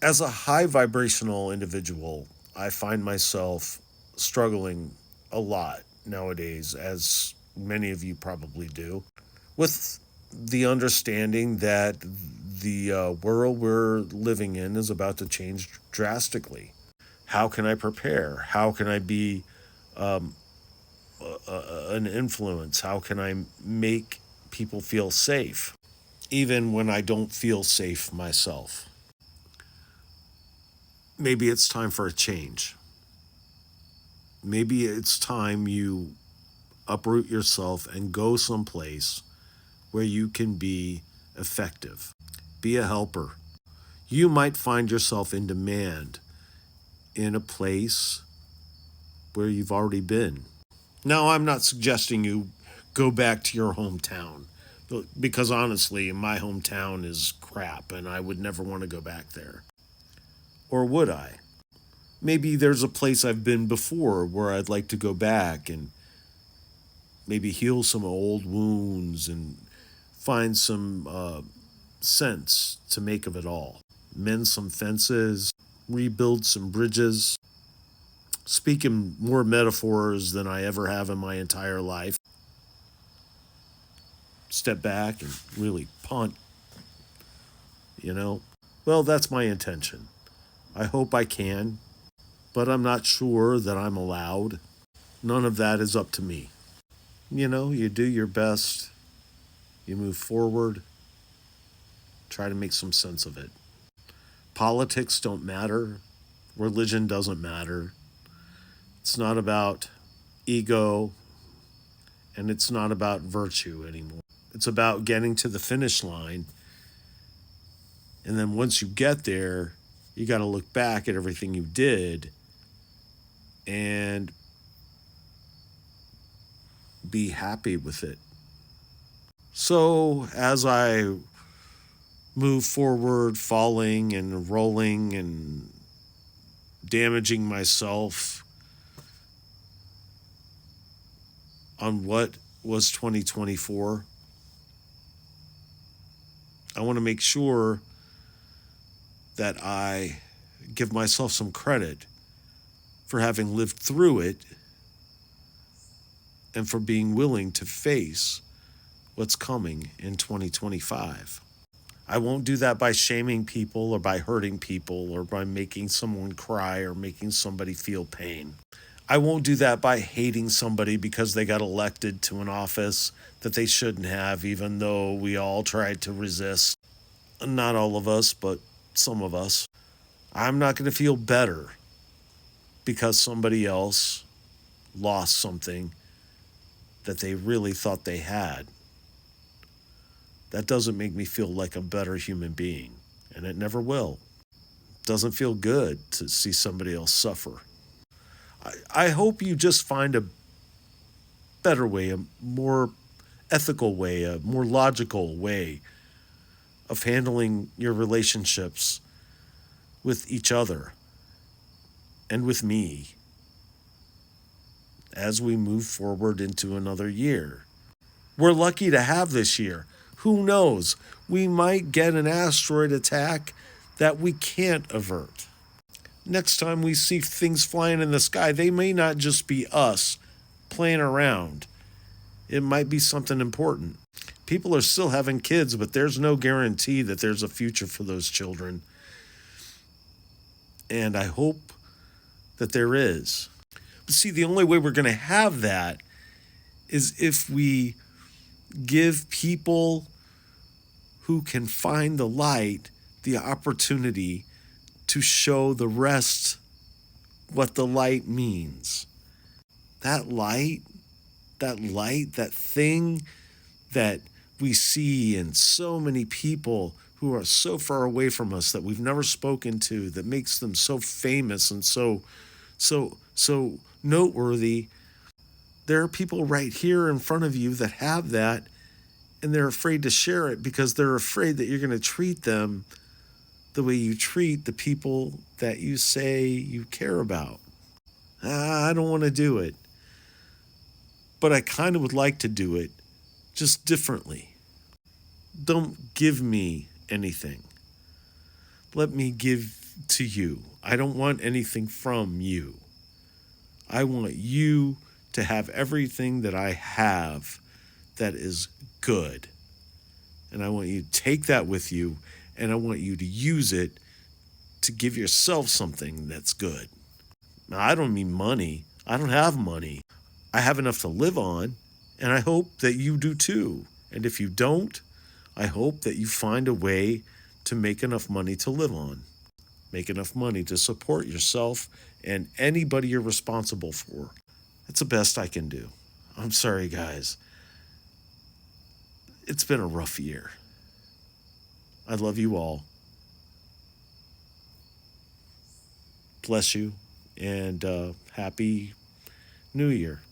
As a high vibrational individual, I find myself struggling a lot nowadays, as many of you probably do, with the understanding that the world we're living in is about to change drastically. How can I prepare? How can I be an influence? How can I make people feel safe, even when I don't feel safe myself? Maybe it's time for a change. Maybe it's time you uproot yourself and go someplace where you can be effective. Be a helper. You might find yourself in demand in a place where you've already been. Now, I'm not suggesting you go back to your hometown, because honestly, my hometown is crap and I would never want to go back there. Or would I? Maybe there's a place I've been before where I'd like to go back and maybe heal some old wounds and find some sense to make of it all. Mend some fences, rebuild some bridges, speak in more metaphors than I ever have in my entire life. Step back and really punt, you know? Well, that's my intention. I hope I can, but I'm not sure that I'm allowed. None of that is up to me. You do your best, you move forward, try to make some sense of it. Politics don't matter, religion doesn't matter. It's not about ego, and it's not about virtue anymore. It's about getting to the finish line. And then once you get there, you got to look back at everything you did and be happy with it. So as I move forward, falling and rolling and damaging myself on what was 2024, I want to make sure that I give myself some credit for having lived through it and for being willing to face what's coming in 2025. I won't do that by shaming people or by hurting people or by making someone cry or making somebody feel pain. I won't do that by hating somebody because they got elected to an office that they shouldn't have, even though we all tried to resist. Not all of us, but some of us. I'm not going to feel better because somebody else lost something that they really thought they had. That doesn't make me feel like a better human being, and it never will. It doesn't feel good to see somebody else suffer. I hope you just find a better way, a more ethical way, a more logical way of handling your relationships with each other and with me as we move forward into another year. We're lucky to have this year. Who knows? We might get an asteroid attack that we can't avert. Next time we see things flying in the sky, they may not just be us playing around. It might be something important. People are still having kids, but there's no guarantee that there's a future for those children. And I hope that there is. But see, the only way we're going to have that is if we give people who can find the light the opportunity to show the rest what the light means. That light, that thing that we see in so many people who are so far away from us that we've never spoken to, that makes them so famous and so noteworthy. There are people right here in front of you that have that, and they're afraid to share it because they're afraid that you're going to treat them the way you treat the people that you say you care about. I don't want to do it, but I kind of would like to do it just differently. Don't give me anything. Let me give to you. I don't want anything from you. I want you to have everything that I have that is good. And I want you to take that with you, and I want you to use it to give yourself something that's good. Now, I don't mean money. I don't have money. I have enough to live on, and I hope that you do too. And if you don't, I hope that you find a way to make enough money to live on, make enough money to support yourself and anybody you're responsible for. That's the best I can do. I'm sorry, guys. It's been a rough year. I love you all. Bless you, and happy New Year.